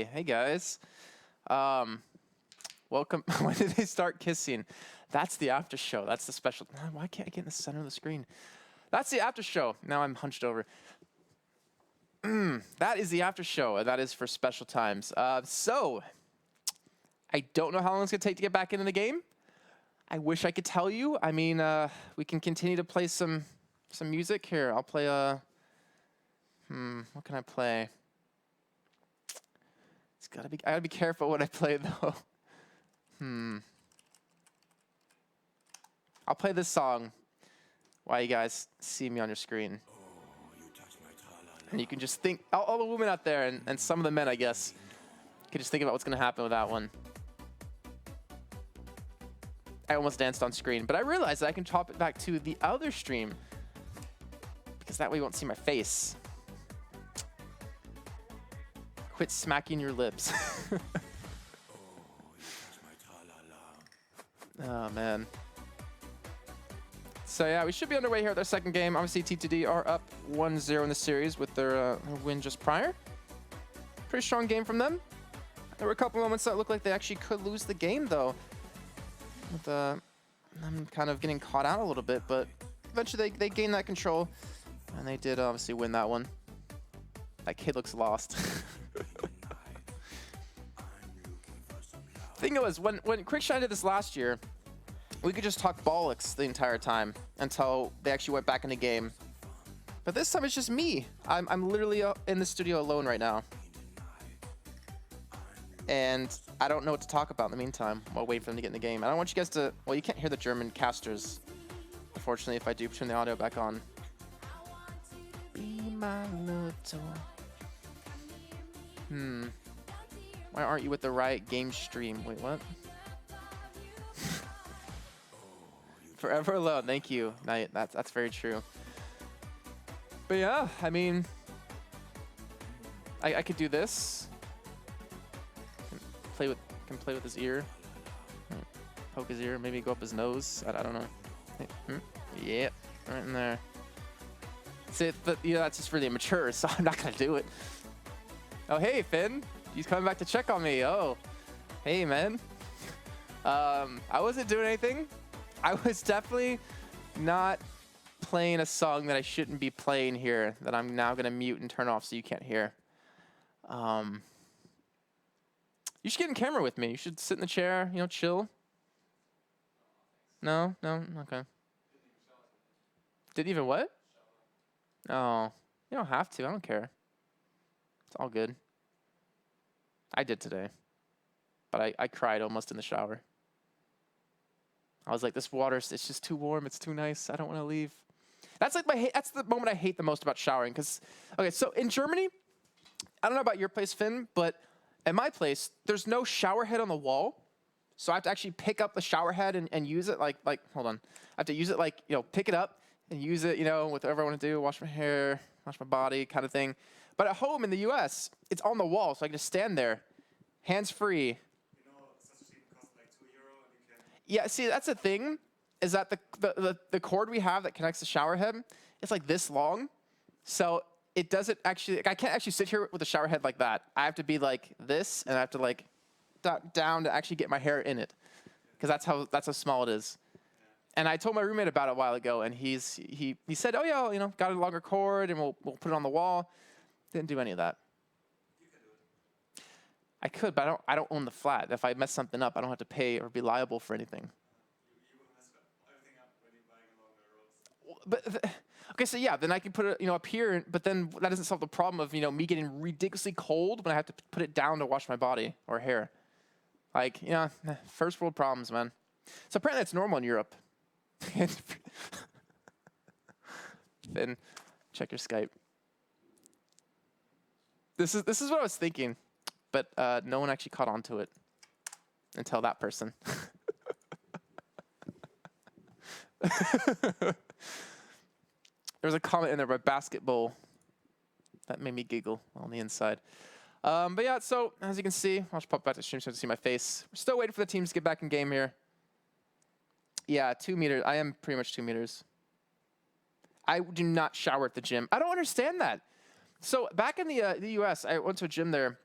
Hey guys. Welcome. When did they start kissing? That's the after show. That's the special. Why can't I get in the center of the screen? That's the after show. Now I'm hunched over. That is the after show. That is for special times. So I don't know how long it's gonna take to get back into the game. I wish I could tell you. I mean, we can continue to play some music here. I'll play what can I play? I gotta be careful what I play though. I'll play this song while you guys see me on your screen. And you can just think, all the women out there and some of the men, I guess, can just think about what's gonna happen with that one. I almost danced on screen, but I realized that I can chop it back to the other stream because that way you won't see my face. Quit smacking your lips. Oh, man. So, yeah, we should be underway here at their second game. Obviously, T2D are up 1-0 in the series with their win just prior. Pretty strong game from them. There were a couple moments that looked like they actually could lose the game, though. With them kind of getting caught out a little bit, but eventually they gained that control, and they did obviously win that one. That kid looks lost. The thing was, when Quickshine did this last year, we could just talk bollocks the entire time until they actually went back in the game. But this time it's just me. I'm literally in the studio alone right now. And I don't know what to talk about in the meantime while waiting for them to get in the game. I don't want you guys to... Well, you can't hear the German casters, unfortunately, if I do turn the audio back on. Be my little... Why aren't you with the Riot game stream? Wait, what? Forever alone. Thank you, Knight. That's very true. But yeah, I mean... I could do this. Can play with his ear. Poke his ear, maybe go up his nose. I don't know. Yeah, right in there. See, but you know, that's just really immature, so I'm not gonna do it. Oh, hey, Finn. He's coming back to check on me. Oh, hey, man. I wasn't doing anything. I was definitely not playing a song that I shouldn't be playing here that I'm now gonna mute and turn off so you can't hear. You should get in camera with me. You should sit in the chair, you know, chill. No? No? Okay. Didn't even what? Oh, you don't have to. I don't care. It's all good. I did today. But I cried almost in the shower. I was like, this water, it's just too warm. It's too nice. I don't want to leave. That's like that's the moment I hate the most about showering. Okay, so in Germany, I don't know about your place, Finn, but at my place, there's no shower head on the wall. So I have to actually pick up the shower head and use it like, hold on. I have to use it like, you know, pick it up and use it, you know, with whatever I want to do, wash my hair, wash my body kind of thing. But at home in the US, it's on the wall, so I can just stand there, hands free. You know, such a sheet costs like €2 and you can... Yeah, see, that's the thing, is that the cord we have that connects the shower head, it's like this long. So it doesn't actually, like, I can't actually sit here with a shower head like that. I have to be like this, and I have to like down to actually get my hair in it, because that's how small it is. And I told my roommate about it a while ago, and he said, oh yeah, you know, got a longer cord, and we'll put it on the wall. Didn't do any of that. You can do it. I could, but I don't own the flat. If I mess something up, I don't have to pay or be liable for anything. You will mess everything up when you're buying a longer road. But okay, so yeah, then I can put it, you know, up here, but then that doesn't solve the problem of, you know, me getting ridiculously cold when I have to put it down to wash my body or hair. Like, you know, first world problems, man. So apparently it's normal in Europe. Finn, check your Skype. This is what I was thinking, but no one actually caught on to it until that person. There was a comment in there about basketball that made me giggle on the inside. But yeah, so as you can see, I'll just pop back to the stream so you can see my face. We're still waiting for the teams to get back in game here. Yeah, 2 meters. I am pretty much 2 meters. I do not shower at the gym. I don't understand that. So back in the US, I went to a gym there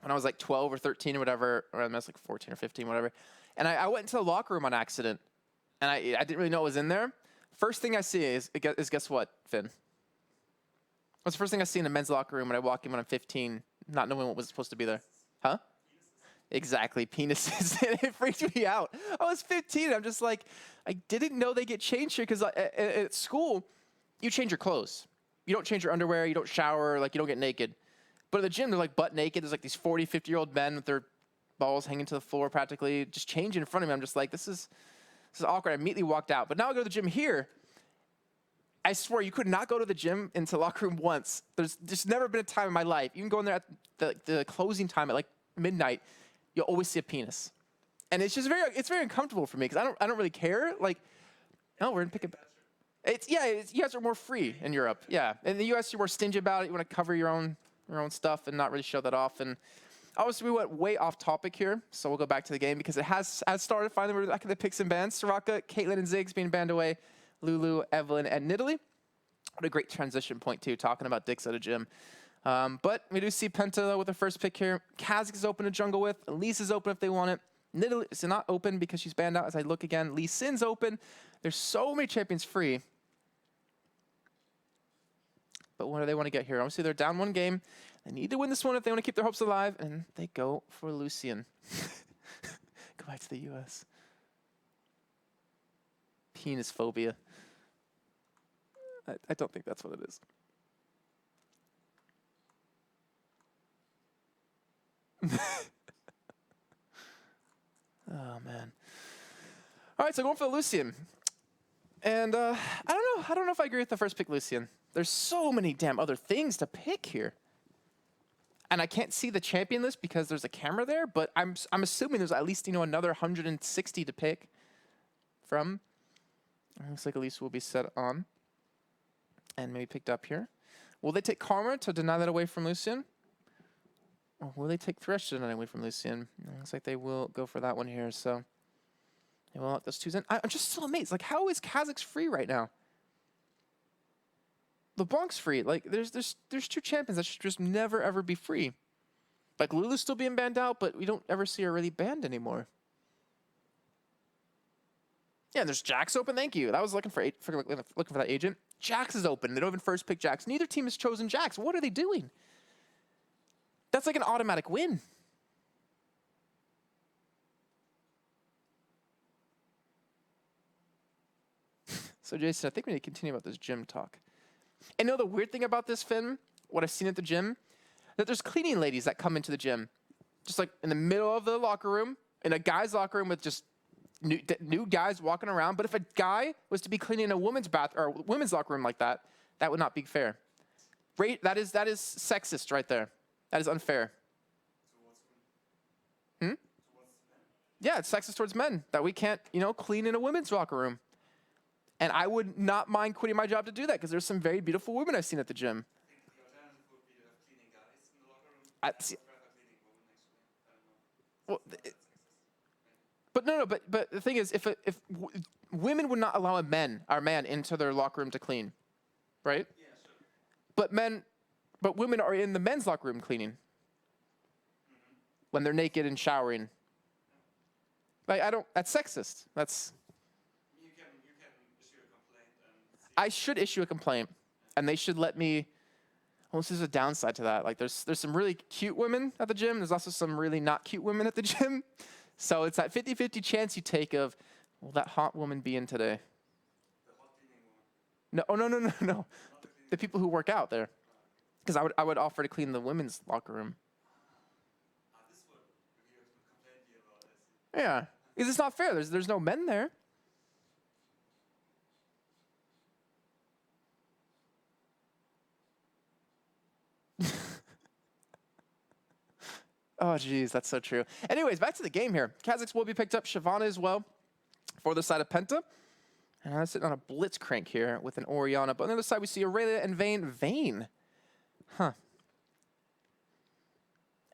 when I was like 12 or 13 or whatever, or I was like 14 or 15, whatever. And I went into the locker room on accident, and I didn't really know it was in there. First thing I see is guess what, Finn? What's the first thing I see in a men's locker room when I walk in when I'm 15, not knowing what was supposed to be there? Huh? Exactly, penises. It freaked me out. I was 15. I'm just like, I didn't know they get changed here because at school, you change your clothes. You don't change your underwear. You don't shower. Like, you don't get naked. But at the gym, they're like butt naked. There's like these 40, 50-year-old men with their balls hanging to the floor practically, just changing in front of me. I'm just like, this is awkward. I immediately walked out. But now I go to the gym here. I swear, you could not go to the gym into the locker room once. There's just never been a time in my life, even going there at the closing time at like midnight, you'll always see a penis. And it's very uncomfortable for me because I don't really care. Like, oh, we're gonna pick a. You guys are more free in Europe. Yeah, in the U.S. you're more stingy about it. You want to cover your own stuff and not really show that off. And obviously we went way off topic here, so we'll go back to the game because it has started. Finally, we're back at the picks and bans. Soraka, Caitlyn, and Ziggs being banned away. Lulu, Evelyn, and Nidalee. What a great transition point too, talking about dicks at a gym. But we do see Penta though, with the first pick here. Kha'Zix is open to jungle with. Elise is open if they want it. Nidalee is not open because she's banned out. As I look again, Lee Sin's open. There's so many champions free. But what do they want to get here? Obviously, they're down one game. They need to win this one if they want to keep their hopes alive. And they go for Lucian. Go back to the U.S. Penis phobia. I don't think that's what it is. Oh, man. All right, so going for the Lucian. And I don't know. I don't know if I agree with the first pick, Lucian. There's so many damn other things to pick here. And I can't see the champion list because there's a camera there, but I'm assuming there's at least, another 160 to pick from. It looks like Elise will be set on and maybe picked up here. Will they take Karma to deny that away from Lucian? Or will they take Thresh to deny away from Lucian? It looks like they will go for that one here, so they will lock those twos in. I'm just so amazed. Like, how is Kha'Zix free right now? LeBlanc's free. Like, there's two champions that should just never, ever be free. Like, Lulu's still being banned out, but we don't ever see her really banned anymore. Yeah, there's Jax open. Thank you. That was looking for that agent. Jax is open. They don't even first pick Jax. Neither team has chosen Jax. What are they doing? That's like an automatic win. So, Jason, I think we need to continue about this gym talk. And the weird thing about this, Finn, what I've seen at the gym, that there's cleaning ladies that come into the gym, just like in the middle of the locker room, in a guy's locker room with just new guys walking around. But if a guy was to be cleaning a women's bath or women's locker room like that, that would not be fair. That is sexist right there. That is unfair. Yeah, it's sexist towards men that we can't, clean in a women's locker room. And I would not mind quitting my job to do that because there's some very beautiful women I've seen at the gym. I think the alternative would be to have cleaning guys in the locker room. I would prefer cleaning women, actually. I don't know. Well, but the thing is, if women would not allow our man into their locker room to clean, right? Yeah, sure. But women are in the men's locker room cleaning when they're naked and showering. Like, that's sexist. That's. You can issue a complaint and see. I should issue a complaint, and they should let me. Well, this is a downside to that. Like, there's some really cute women at the gym. There's also some really not cute women at the gym. So it's that 50-50 chance you take of, will that hot woman be in today? The hot cleaning woman. No, no. The people who work out there. Because I would offer to clean the women's locker room. This would be a complaint here about this. Yeah. Because it's not fair. There's no men there. Oh, geez, that's so true. Anyways, back to the game here. Kha'Zix will be picked up. Shyvana as well for the side of Penta. And I'm sitting on a Blitzcrank here with an Orianna. But on the other side, we see Aurelia and Vayne. Vayne. Huh.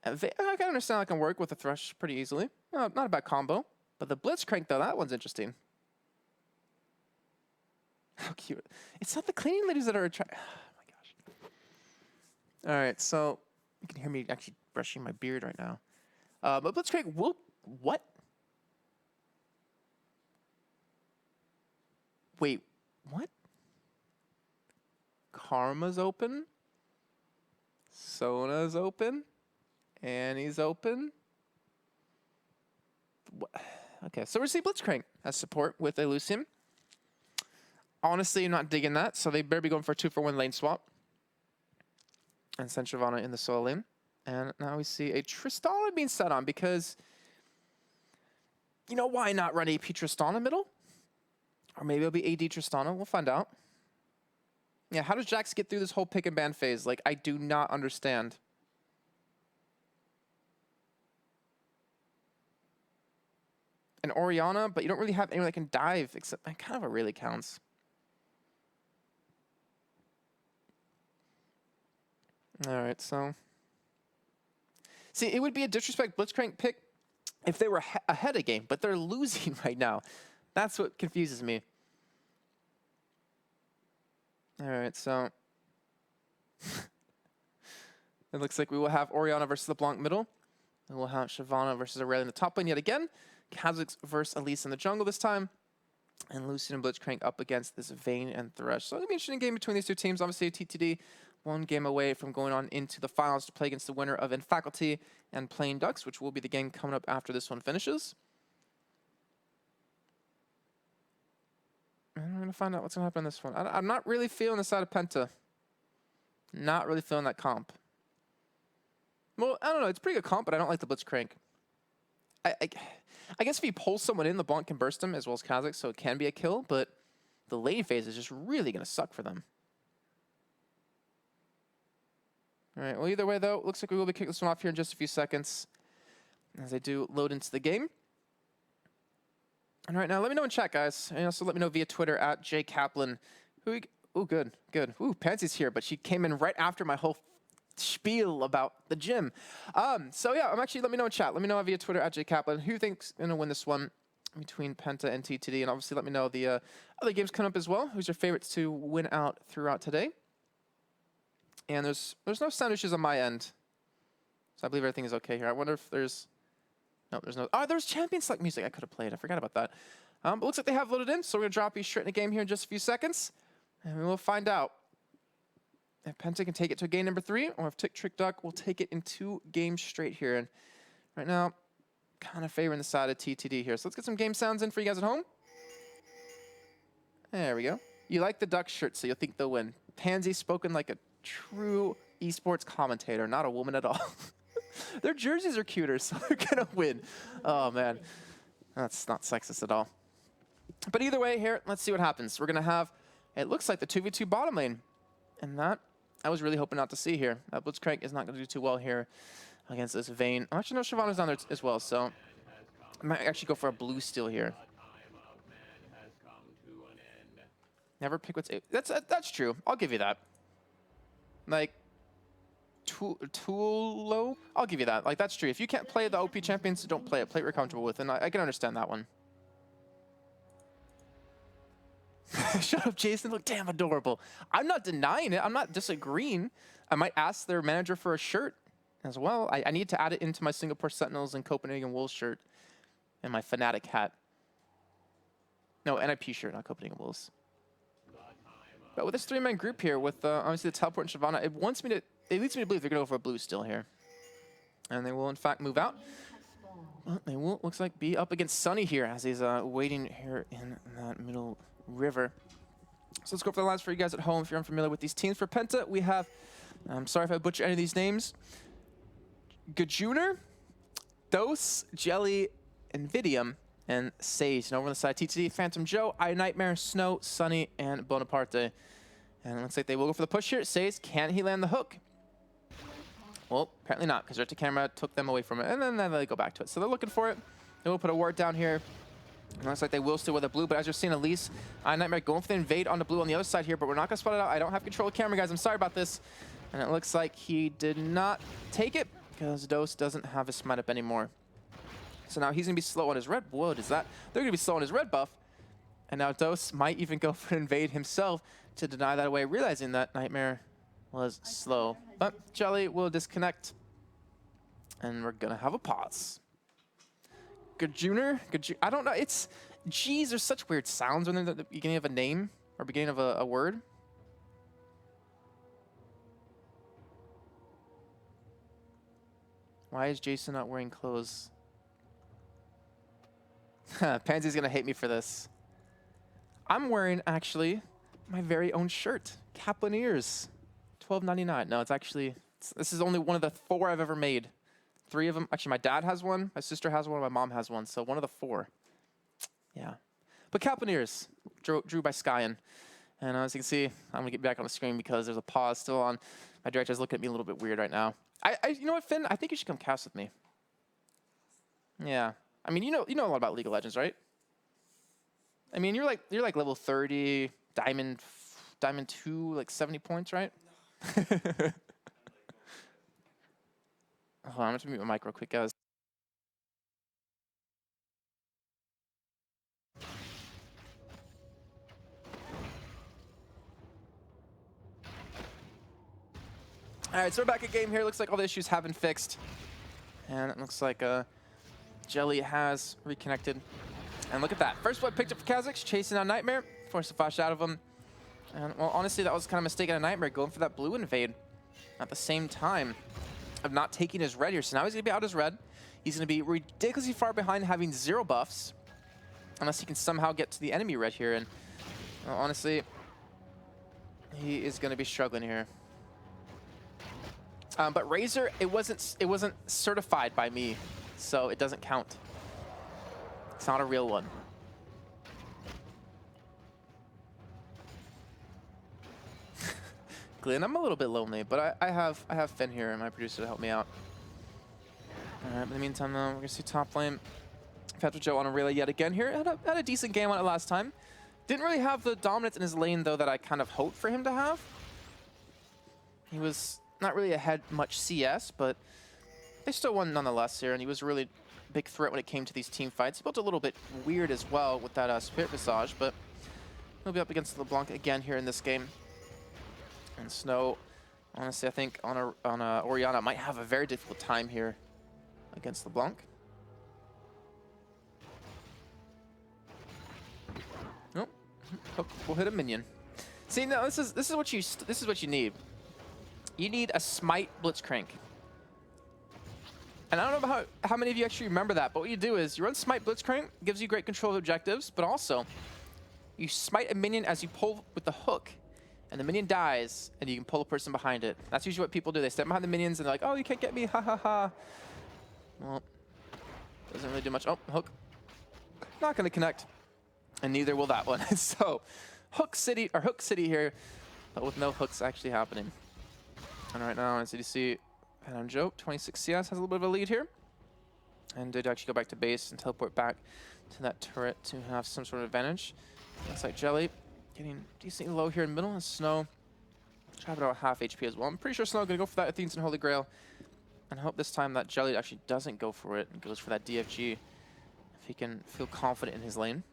I can understand I can work with the Thresh pretty easily. Not a bad combo. But the Blitzcrank, though, that one's interesting. How cute. It's not the cleaning ladies that are attractive. Oh, my gosh. All right, so you can hear me actually brushing my beard right now. But Blitzcrank will... What? Wait, what? Karma's open. Sona's open. Annie's open. What? Okay, so we're seeing Blitzcrank as support with a Lucian. Honestly, I'm not digging that, so they better be going for a 2-for-1 lane swap. And send Shyvana in the solo lane. And now we see a Tristana being set on because, you know, why not run AP Tristana middle? Or maybe it'll be AD Tristana. We'll find out. Yeah, how does Jax get through this whole pick and ban phase? Like, I do not understand. And Orianna, but you don't really have anyone that can dive, except kind of a really counts. All right, so. See, it would be a disrespect Blitzcrank pick if they were ahead of game, but they're losing right now. That's what confuses me. All right, so. It looks like we will have Orianna versus LeBlanc middle. And we'll have Shyvana versus Aurelia in the top lane yet again. Kha'Zix versus Elise in the jungle this time. And Lucian and Blitzcrank up against this Vayne and Thresh. So it'll be an interesting game between these two teams. Obviously, TTD one game away from going on into the finals to play against the winner of In Faculty and Plain Ducks, which will be the game coming up after this one finishes. And we're going to find out what's going to happen in this one. I'm not really feeling the side of Penta. Not really feeling that comp. Well, I don't know. It's a pretty good comp, but I don't like the Blitzcrank. I guess if you pull someone in, LeBlanc can burst him as well as Kha'Zix, so it can be a kill, but the lane phase is just really going to suck for them. All right, well, either way, though, looks like we will be kicking this one off here in just a few seconds as they do load into the game. And right now, let me know in chat, guys. And also let me know via Twitter at @JKaplan. Oh, good. Ooh, Pansy's here, but she came in right after my whole spiel about the gym. So yeah, let me know in chat. Let me know via Twitter at @JKaplan who thinks going to win this one between Penta and TTD. And obviously let me know the other games coming up as well. Who's your favorites to win out throughout today? And there's no sound issues on my end. So I believe everything is okay here. I wonder if there's... No, there's no... Oh, there's Champion Select music I could have played. I forgot about that. But looks like they have loaded in. So we're going to drop you straight in the game here in just a few seconds. And we will find out if Penta can take it to game number 3, or if Trick Duck will take it in 2 games straight here. And right now, kind of favoring the side of TTD here. So let's get some game sounds in for you guys at home. There we go. You like the Duck shirt, so you'll think they'll win. Pansy spoken like a true esports commentator, not a woman at all. Their jerseys are cuter, so they're going to win. Oh, man. That's not sexist at all. But either way here, let's see what happens. We're going to have, it looks like the 2v2 bottom lane. And that, I was really hoping not to see here. Blitzcrank is not going to do too well here against this Vayne. Actually, no, Shyvana's down there as well, so I might actually go for a blue steal here. Never pick what's... That's true. I'll give you that. Like, tool low? I'll give you that. Like, that's true. If you can't play the OP champions, don't play it. Play what you're comfortable with, and I can understand that one. Shut up, Jason. Look damn adorable. I'm not denying it. I'm not disagreeing. I might ask their manager for a shirt as well. I need to add it into my Singapore Sentinels and Copenhagen Wolves shirt and my Fnatic hat. No, NIP shirt, not Copenhagen Wolves. But with this 3-man group here, with obviously the teleport and Shyvana, it leads me to believe they're going to go for a blue still here. And they will, in fact, move out. Well, they will, looks like, be up against Sunny here as he's waiting here in that middle river. So let's go for the lines for you guys at home if you're unfamiliar with these teams. For Penta, we have, I'm sorry if I butcher any of these names, Gajuner, Dose, Jelly, Invidium, and Sage. And over on the side, TTD, Phantom Joe, I Nightmare, Snow, Sunny, and Bonaparte. And it looks like they will go for the push here. Sage, can he land the hook? Well, apparently not, because Direct to Camera took them away from it, and then they go back to it. So they're looking for it. They will put a ward down here. It looks like they will still with a blue, but as you're seeing, Elise, I Nightmare going for the invade on the blue on the other side here, but we're not going to spot it out. I don't have control of camera, guys. I'm sorry about this. And it looks like he did not take it, because Dose doesn't have his smite up anymore. So now he's going to be slow on his red. What is that? They're going to be slow on his red buff. And now Dose might even go for invade himself to deny that away, realizing that Nightmare was slow. But Jelly will disconnect. And we're gonna have a pause. Gajuner? I don't know. It's G's are such weird sounds when they're at the beginning of a name or beginning of a word. Why is Jason not wearing clothes? Pansy's gonna hate me for this. I'm wearing actually my very own shirt, Kaplan ears, $12.99. No, it's actually this is only one of the 4 I've ever made. 3 of them. Actually, my dad has one, my sister has one, my mom has one. So one of the 4. Yeah. But Kaplan ears, drew by Skyen. And as you can see, I'm gonna get back on the screen because there's a pause still on. My director's looking at me a little bit weird right now. You know what, Finn? I think you should come cast with me. Yeah. I mean, you know a lot about League of Legends, right? I mean, you're like level 30, diamond 2, like 70 points, right? Hold on, I'm just gonna mute my mic real quick, guys. All right, so we're back at game here. Looks like all the issues have been fixed, and it looks like Jelly has reconnected. And look at that. First blood picked up for Kha'Zix, chasing down Nightmare, forced the flash out of him. And, well, honestly, that was kind of a mistake on Nightmare, going for that blue invade at the same time of not taking his red here. So now he's going to be out his red. He's going to be ridiculously far behind, having 0 buffs, unless he can somehow get to the enemy red here. And, well, honestly, he is going to be struggling here. But Razor, it wasn't certified by me, so it doesn't count. It's not a real one. Glenn, I'm a little bit lonely, but I have Finn here and my producer to help me out. All right, in the meantime, though, we're gonna see top lane. Patrick Joe on Aurelia yet again here. Had a decent game on it last time. Didn't really have the dominance in his lane though that I kind of hoped for him to have. He was not really ahead much CS, but they still won nonetheless here, and he was a really big threat when it came to these team fights. He built a little bit weird as well with that Spirit Visage, but he'll be up against LeBlanc again here in this game. And Snow, honestly, I think on Orianna might have a very difficult time here against LeBlanc. Nope, Hook will hit a minion. See, no, this is what you need. You need a Smite Blitzcrank. And I don't know how many of you actually remember that, but what you do is you run Smite Blitzcrank, gives you great control of objectives, but also you smite a minion as you pull with the hook, and the minion dies, and you can pull a person behind it. That's usually what people do. They stand behind the minions and they're like, oh, you can't get me, ha ha ha. Well, doesn't really do much. Oh, hook. Not gonna connect. And neither will that one. So, Hook City here, but with no hooks actually happening. And right now, as you see, Phantom Joe, 26 CS, has a little bit of a lead here. And did actually go back to base and teleport back to that turret to have some sort of advantage. Looks like Jelly getting decently low here in the middle, and Snow trapping about half HP as well. I'm pretty sure Snow gonna go for that Athenes and Holy Grail. And I hope this time that Jelly actually doesn't go for it and goes for that DFG if he can feel confident in his lane.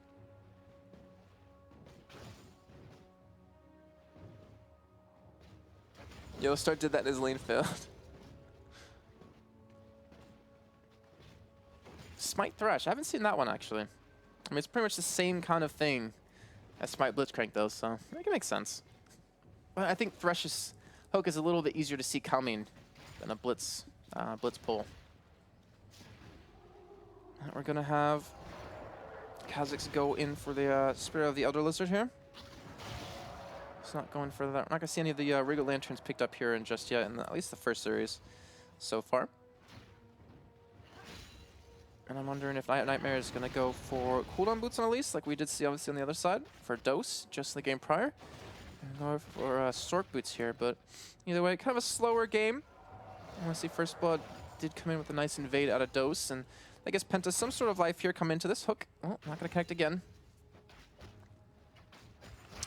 Start did that in his lane failed. Smite Thresh, I haven't seen that one actually. I mean, it's pretty much the same kind of thing as Smite Blitzcrank though, so it makes sense. But I think Thresh's hook is a little bit easier to see coming than a blitz pull. And we're gonna have Kha'Zix go in for the Spirit of the Elder Lizard here. It's not going for that. We're not gonna see any of the Regal Lanterns picked up here in just yet, in at least the first series so far. And I'm wondering if Nightmare is gonna go for cooldown boots on Elise, like we did see obviously on the other side for Dose just in the game prior. And go for Stork boots here, but either way, kind of a slower game. Honestly, First Blood did come in with a nice invade out of Dose, and I guess Penta some sort of life here come into this. Hook, oh, not gonna connect again.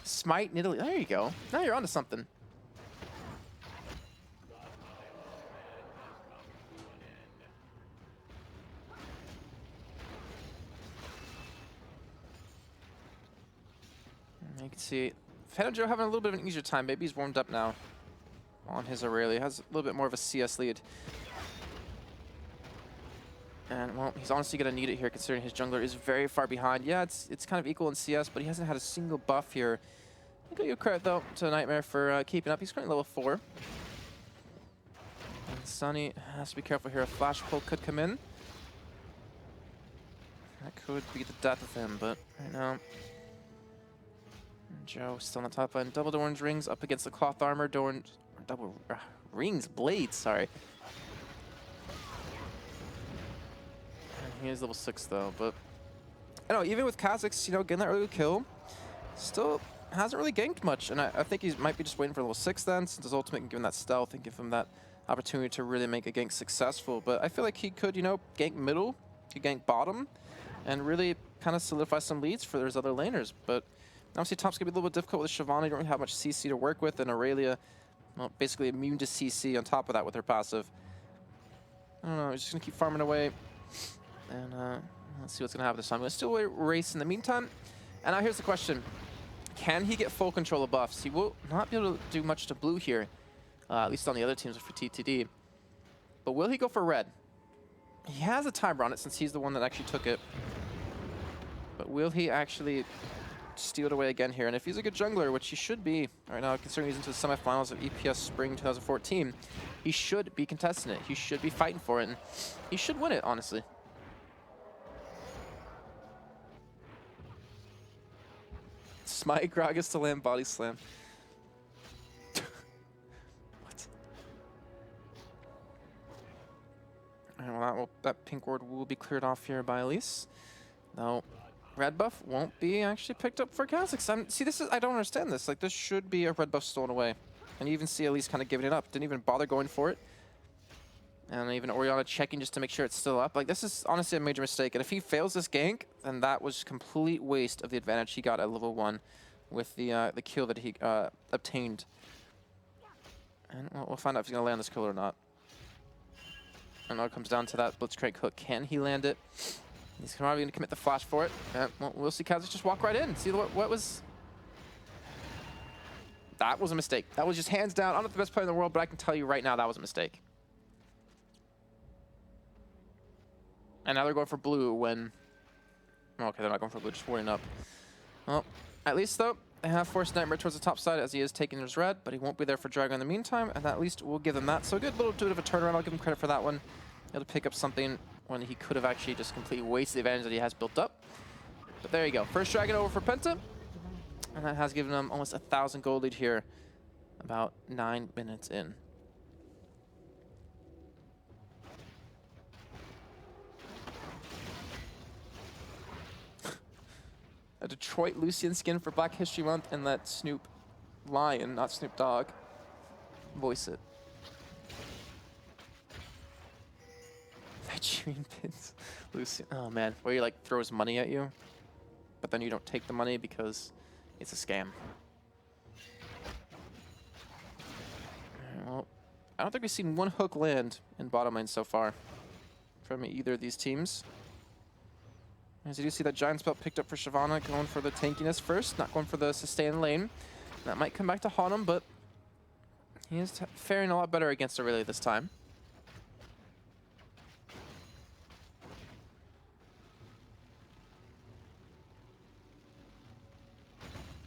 Smite, Nidalee, there you go. Now you're onto something. And you can see Phantom Joe having a little bit of an easier time. Maybe he's warmed up now on his Aurelia. Has a little bit more of a CS lead. And, well, he's honestly going to need it here, considering his jungler is very far behind. Yeah, it's kind of equal in CS, but he hasn't had a single buff here. I'll give you credit, though, to Nightmare for keeping up. He's currently level 4. And Sunny has to be careful here. A flash pull could come in. That could be the death of him, but right now... Joe still on the top line. Double Dorn's rings up against the cloth armor. Dorn's... Double... rings? Blades, sorry. He is level 6 though, but you know, even with Kha'Zix, you know, getting that early kill, still hasn't really ganked much, and I think he might be just waiting for level 6 then, since his ultimate can give him that stealth and give him that opportunity to really make a gank successful. But I feel like he could, you know, gank middle, could gank bottom, and really kind of solidify some leads for those other laners. But obviously top's gonna be a little bit difficult with Shyvana. You don't really have much CC to work with, and Aurelia, well, basically immune to CC on top of that with her passive. I don't know, he's just gonna keep farming away. And let's see what's going to happen this time. We'll still race in the meantime. And now here's the question. Can he get full control of buffs? He will not be able to do much to blue here, at least on the other teams for TTD. But will he go for red? He has a timer on it since he's the one that actually took it. But will he actually steal it away again here? And if he's a good jungler, which he should be right now, considering he's into the semifinals of EPS Spring 2014, he should be contesting it. He should be fighting for it, and he should win it, honestly. Smite Gragas to land body slam. What? Alright, well, that pink ward will be cleared off here by Elise. No, red buff won't be actually picked up for Kha'Zix. See, this is, I don't understand this. Like, this should be a red buff stolen away. And you even see Elise kind of giving it up. Didn't even bother going for it. And even Orianna checking just to make sure it's still up. Like, this is honestly a major mistake. And if he fails this gank, then that was complete waste of the advantage he got at level 1 with the kill that he obtained. And we'll find out if he's going to land this kill or not. And now it comes down to that Blitzcrank hook. Can he land it? He's probably going to commit the flash for it. Well, we'll see Kha'Zix just walk right in. See what was... That was a mistake. That was just hands down. I'm not the best player in the world, but I can tell you right now that was a mistake. And now they're going for blue when... Okay, they're not going for blue, just warring up. Well, at least, though, they have forced Nightmare towards the top side as he is taking his red, but he won't be there for Dragon in the meantime, and at least we'll give them that. So a good little bit of a turnaround. I'll give him credit for that one. Able to pick up something when he could have actually just completely wasted the advantage that he has built up. But there you go. First Dragon over for Penta, and that has given him almost 1,000 gold lead here, about 9 minutes in. A Detroit Lucian skin for Black History Month, and that Snoop Lion, not Snoop Dogg, voice it. Nigerian pins, Lucian. Oh man, where he like throws money at you, but then you don't take the money because it's a scam. Well, I don't think we've seen one hook land in bottom lane so far from either of these teams. As you do see that Giant Spell picked up for Shyvana, going for the tankiness first, not going for the sustain lane. That might come back to haunt him, but he is faring a lot better against Aurelia this time.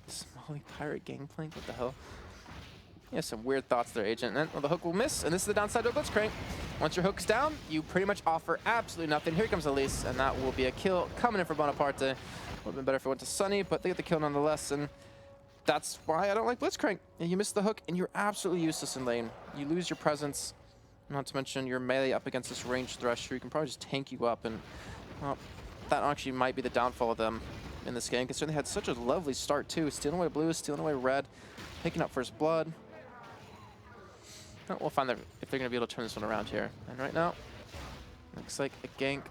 Smalley Pirate Gangplank, what the hell? Yeah, some weird thoughts there, Agent. And well, the hook will miss, and this is the downside to a Blitzcrank. Once your hook's down, you pretty much offer absolutely nothing. Here comes Elise, and that will be a kill coming in for Bonaparte. Would have been better if it went to Sunny, but they get the kill nonetheless, and that's why I don't like Blitzcrank. You miss the hook, and you're absolutely useless in lane. You lose your presence, not to mention your melee up against this ranged Thresher. You can probably just tank you up, and well, that actually might be the downfall of them in this game, considering they had such a lovely start, too. Stealing away blue, stealing away red, picking up first blood. We'll find out if they're going to be able to turn this one around here. And right now, looks like a gank.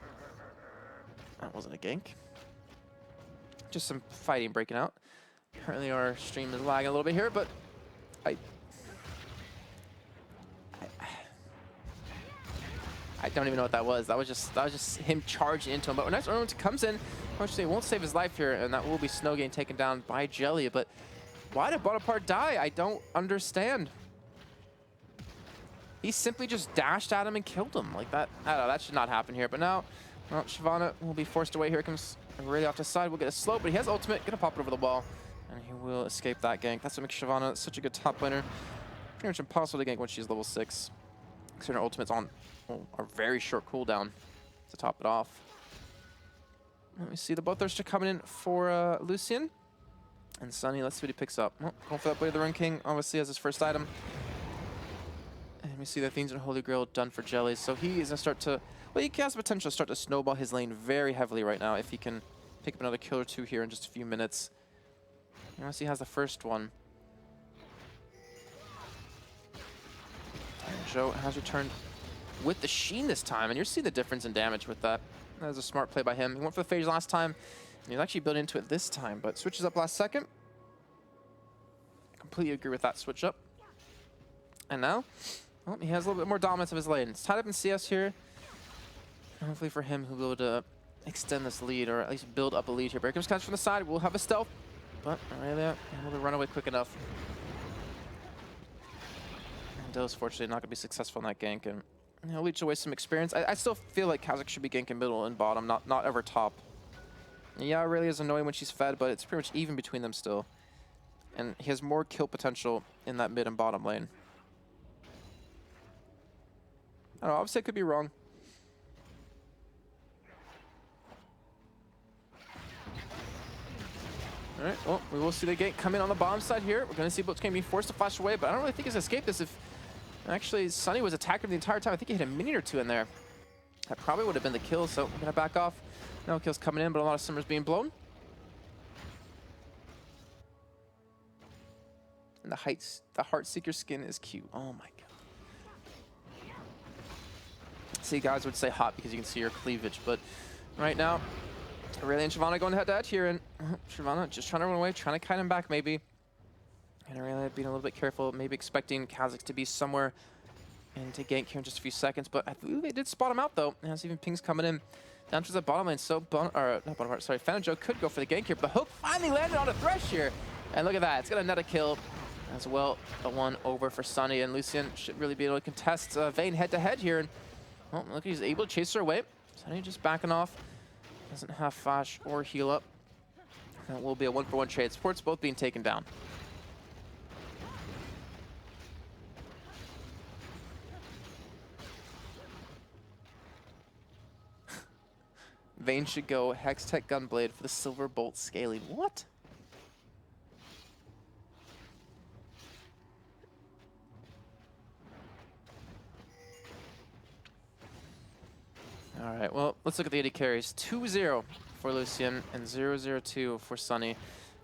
That wasn't a gank. Just some fighting breaking out. Apparently our stream is lagging a little bit here, but I don't even know what that was. That was just him charging into him. But when next Ornament comes in, unfortunately it won't save his life here, and that will be Snow getting taken down by Jelly. But why did Bonaparte die? I don't understand. he simply just dashed at him and killed him like that. I don't know, that should not happen here. But now, well, Shyvana will be forced away. Here comes really off the side. We'll get a slow, but he has ultimate. Gonna pop it over the wall, and he will escape that gank. That's what makes Shyvana such a good top laner. Pretty much impossible to gank when she's level 6. Because her ultimate's on a very short cooldown to top it off. Let me see, the Bloodthirster coming in for Lucian. And Sunny, let's see what he picks up. Oh, going for that Blade of the Rune King, obviously as his first item. And we see the Fiends and Holy Grail done for Jelly. So he is going to start to, well, he has the potential to start to snowball his lane very heavily right now if he can pick up another kill or two here in just a few minutes. Once he has the first one. And Joe has returned with the Sheen this time, and you're seeing the difference in damage with that. That was a smart play by him. He went for the phase last time, and he's actually built into it this time, but switches up last second. Completely agree with that switch up. And now, well, he has a little bit more dominance of his lane. It's tied up in CS here. And hopefully for him, he'll be able to extend this lead, or at least build up a lead here. But here comes Catch from the side. We'll have a stealth, but Aurelia able to run away quick enough. And Do's fortunately not going to be successful in that gank, and he'll leech away some experience. I still feel like Kha'Zix should be ganking middle and bottom, not ever top. Yeah, Aurelia is annoying when she's fed, but it's pretty much even between them still. And he has more kill potential in that mid and bottom lane. I don't know, obviously I could be wrong. All right, well, we will see the gank come in on the bottom side here. We're going to see Blitz going to be forced to flash away, but I don't really think he's escaped this. If actually Sunny was attacking the entire time, I think he hit a minion or two in there. That probably would have been the kill, so we're going to back off. No kills coming in, but a lot of Summers being blown. And the Heartseeker skin is cute. Oh my god. See, guys would say hot because you can see her cleavage, but right now, Aurelia and Shyvana going head-to-head here, and Shyvana just trying to run away, trying to kite him back maybe. And Aurelia being a little bit careful, maybe expecting Kha'Zix to be somewhere and to gank here in just a few seconds, but I believe they did spot him out though. And has even pings coming in down to the bottom lane, so Phantom Joe could go for the gank here, but the hook finally landed on a Thresh here. And look at that, it's gonna net a kill as well. A one over for Sunny, and Lucian should really be able to contest Vayne head-to-head here. And well, look, he's able to chase her away. Sunny just backing off. Doesn't have flash or heal up. That will be a 1-for-1 trade. Supports both being taken down. Vayne should go Hextech Gunblade for the Silver Bolt Scaling. What? All right, well, let's look at the AD carries. 2-0 for Lucian and 0-0-2 for Sunny.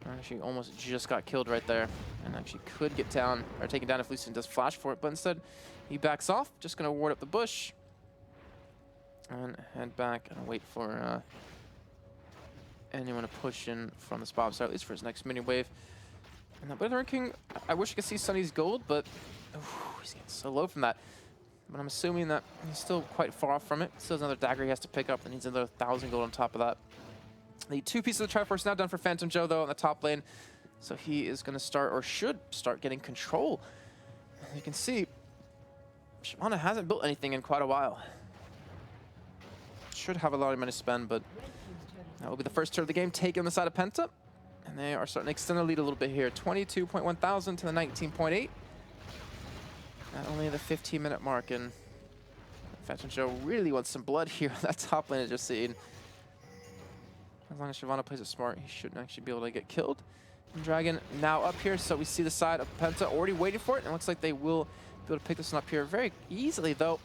Actually, almost just got killed right there, and actually could get down, or taken down if Lucian does flash for it, but instead he backs off, just gonna ward up the bush, and head back and wait for anyone to push in from the spot, so at least for his next mini wave. And that Blade of the Rune King, I wish I could see Sunny's gold, but he's getting so low from that. But I'm assuming that he's still quite far off from it. Still has another dagger he has to pick up, and needs another 1,000 gold on top of that. The 2 pieces of the Triforce now done for Phantom Joe, though, on the top lane. So he is going to start, or should start, getting control. As you can see, Shyvana hasn't built anything in quite a while. Should have a lot of money to spend, but that will be the first turn of the game taken on the side of Penta. And they are starting to extend the lead a little bit here. 22.1 thousand to the 19.8. At only the 15-minute mark, and Phantom Joe really wants some blood here on that top lane, just seeing. As long as Shyvana plays it smart, he shouldn't actually be able to get killed. And Dragon now up here, so we see the side of Penta already waiting for it, and it looks like they will be able to pick this one up here very easily, though.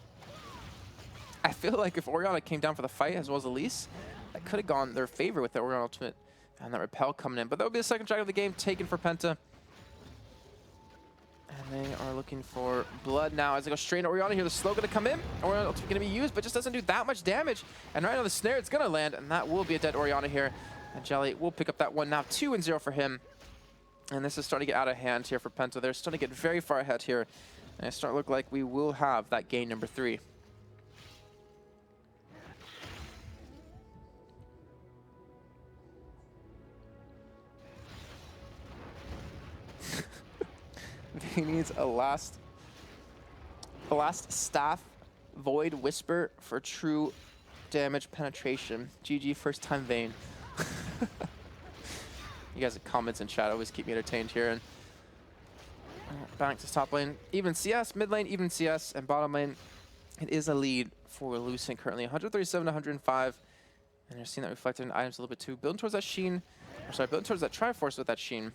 I feel like if Orianna came down for the fight, as well as Elise, that could have gone their favor with the Orianna ultimate and that repel coming in. But that would be the second Dragon of the game taken for Penta. And they are looking for blood now as they go straight into Orianna here. The slow going to come in. Orianna ultimate going to be used, but just doesn't do that much damage. And right on the snare, it's going to land, and that will be a dead Orianna here. And Jelly will pick up that one now. 2-0 for him. And this is starting to get out of hand here for Penta. They're starting to get very far ahead here. And it's starting to look like we will have that game number 3. He needs a last Blast Staff, Void Whisper for true damage penetration. GG, first time Vayne. You guys' comments in chat always keep me entertained here. And back to top lane. Even CS, mid lane, even CS, and bottom lane. It is a lead for Lucent currently, 137 to 105. And you're seeing that reflected in items a little bit too. Building towards that Sheen, or sorry, building towards that Triforce with that Sheen.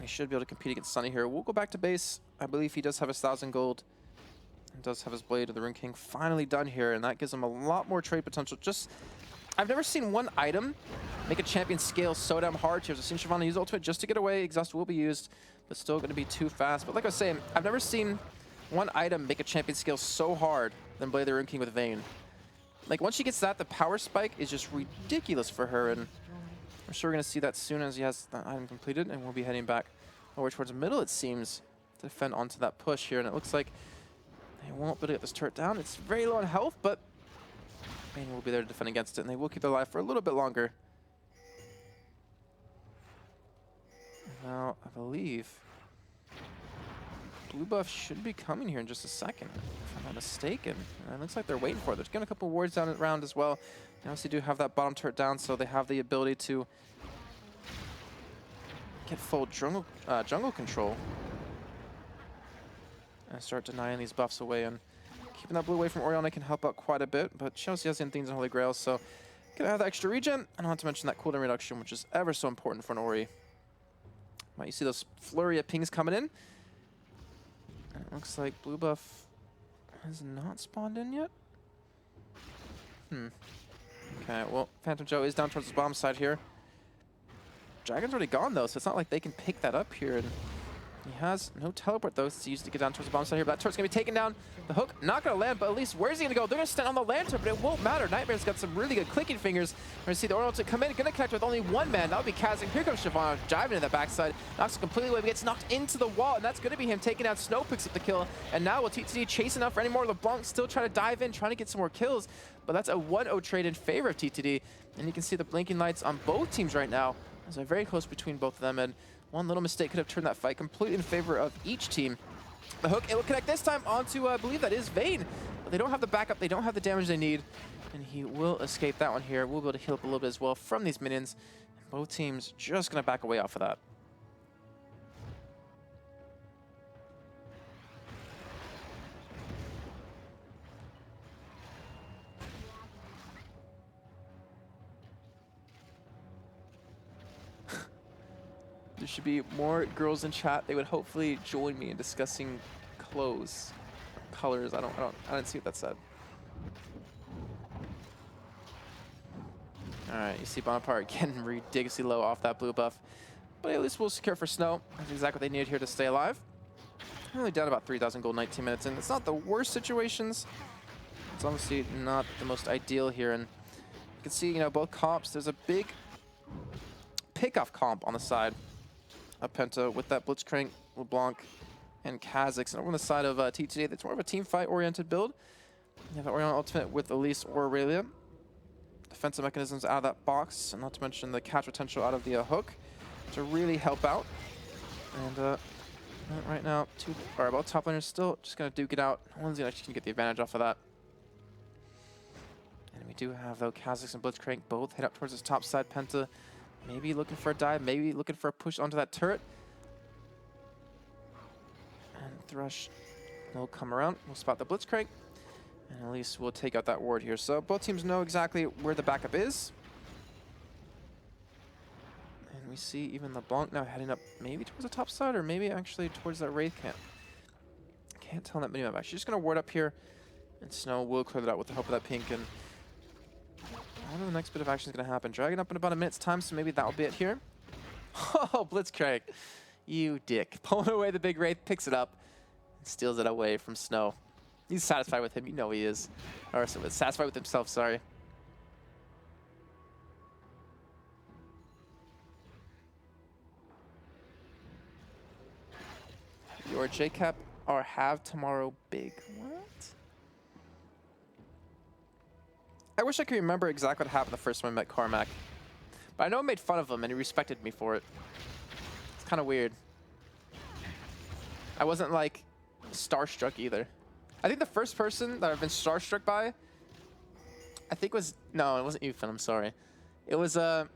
He should be able to compete against Sunny here. We'll go back to base. I believe he does have his 1,000 gold. And does have his Blade of the Rune King finally done here, and that gives him a lot more trade potential. Just, I've never seen one item make a champion scale so damn hard. I've seen Shyvana use ultimate just to get away. Exhaust will be used, but still going to be too fast. But like I was saying, I've never seen one item make a champion scale so hard than Blade of the Rune King with Vayne. Like, once she gets that, the power spike is just ridiculous for her, and I'm sure we're going to see that soon as he has that item completed, and we'll be heading back over towards the middle, it seems, to defend onto that push here. And it looks like they won't be able to get this turret down. It's very low on health, but Vayne will be there to defend against it, and they will keep their life for a little bit longer. Now, I believe blue buff should be coming here in just a second, if I'm not mistaken. And it looks like they're waiting for it. There's getting a couple wards down around as well. They obviously do have that bottom turret down, so they have the ability to get full jungle control and start denying these buffs away. And keeping that blue away from Orianna can help out quite a bit, but she also has the things in Holy Grail, so gonna have the extra regen, and not to mention that cooldown reduction, which is ever so important for an Ori. Right, you see those flurry of pings coming in. And it looks like blue buff has not spawned in yet. Okay, well, Phantom Joe is down towards the bottom side here. Dragon's already gone, though, so it's not like they can pick that up here. And he has no teleport, though, so he used to get down towards the bottom side here. But that turret's going to be taken down. The hook not going to land, but at least where's he going to go? They're going to stand on the lantern, but it won't matter. Nightmare's got some really good clicking fingers. We're going to see the Orianna come in, going to connect with only one man. That would be Kazakh. Here comes Shyvana diving in the backside. Knocks it completely away, but gets knocked into the wall, and that's going to be him taking out Snow, picks up the kill. And now will TTD chasing up for any more? LeBlanc still trying to dive in, trying to get some more kills, but that's a 1-0 trade in favor of TTD. And you can see the blinking lights on both teams right now. So very close between both of them, and one little mistake could have turned that fight completely in favor of each team. The hook, it will connect this time onto, I believe that is Vayne, but they don't have the backup, they don't have the damage they need, and he will escape that one here. We'll be able to heal up a little bit as well from these minions. And both teams just going to back away off of that. There should be more girls in chat. They would hopefully join me in discussing clothes, colors. I didn't see what that said. All right, you see Bonaparte getting ridiculously low off that blue buff, but at least we'll secure for Snow. That's exactly what they needed here to stay alive. Only down about 3,000 gold, 19 minutes in. It's not the worst situations. It's obviously not the most ideal here, and you can see, you know, both comps. There's a big pick-off comp on the side of Penta with that Blitzcrank, LeBlanc, and Kha'Zix. And over on the side of TTD, that's more of a team fight-oriented build. You have the Orianna ultimate with Elise or Aurelia. Defensive mechanisms out of that box, and not to mention the catch potential out of the hook to really help out. And right now, both top laners still just going to duke it out. No one's actually going to get the advantage off of that. And we do have, though, Kha'Zix and Blitzcrank both head up towards this top side. Penta maybe looking for a dive, maybe looking for a push onto that turret. And Thresh will come around. We'll spot the Blitzcrank. And at least we'll take out that ward here. So both teams know exactly where the backup is. And we see even LeBlanc now heading up maybe towards the top side or maybe actually towards that Wraith camp. Can't tell on that minimap. Actually just going to ward up here. And Snow will clear that out with the help of that pink. And I don't know the next bit of action is going to happen. Dragon up in about a minute's time, so maybe that'll be it here. Oh, Blitzcrank. You dick. Pulling away the big Wraith, picks it up, and steals it away from Snow. He's satisfied with him. You know he is. Or satisfied with himself, sorry. Your JCap or have tomorrow big. What? I wish I could remember exactly what happened the first time I met Carmack. But I know I made fun of him and he respected me for it. It's kind of weird. I wasn't like starstruck either. I think the first person that I've been starstruck by, I think was, no, it wasn't you, Finn, I'm sorry. It was, I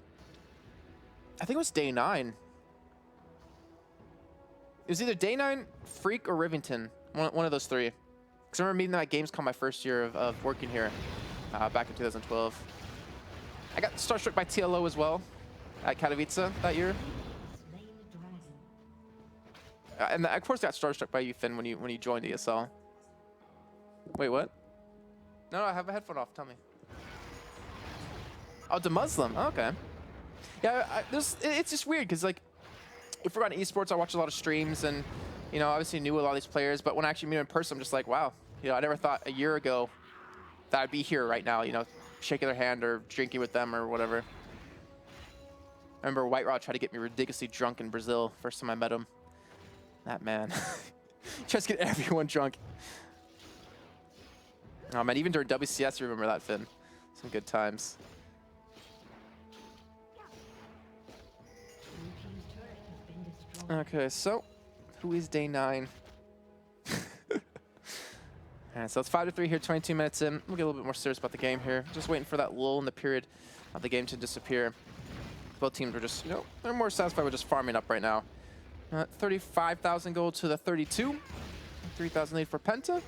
think it was day 9. It was either day 9, Freak, or Rivington. One of those three. Because I remember meeting them at Gamescom my first year of working here back in 2012. I got starstruck by TLO as well at Katowice that year. And of course, I got starstruck by you, Finn, when you joined ESL. Wait, what? No, I have a headphone off. Tell me. Oh, the Muslim. Oh, okay. Yeah, it's just weird because like, if we're on esports, I watch a lot of streams and, you know, obviously knew a lot of these players. But when I actually meet them in person, I'm just like, wow. You know, I never thought a year ago that I'd be here right now. You know, shaking their hand or drinking with them or whatever. I remember White Rod tried to get me ridiculously drunk in Brazil first time I met him. That man. Just get everyone drunk. Oh man, even during WCS, you remember that, Finn. Some good times. Okay, so who is day 9? Alright, so it's 5-3 here, 22 minutes in. We'll get a little bit more serious about the game here. Just waiting for that lull in the period of the game to disappear. Both teams are just, you know, they're more satisfied with just farming up right now. 35,000 gold to the 32. 3,000 lead for PENTA.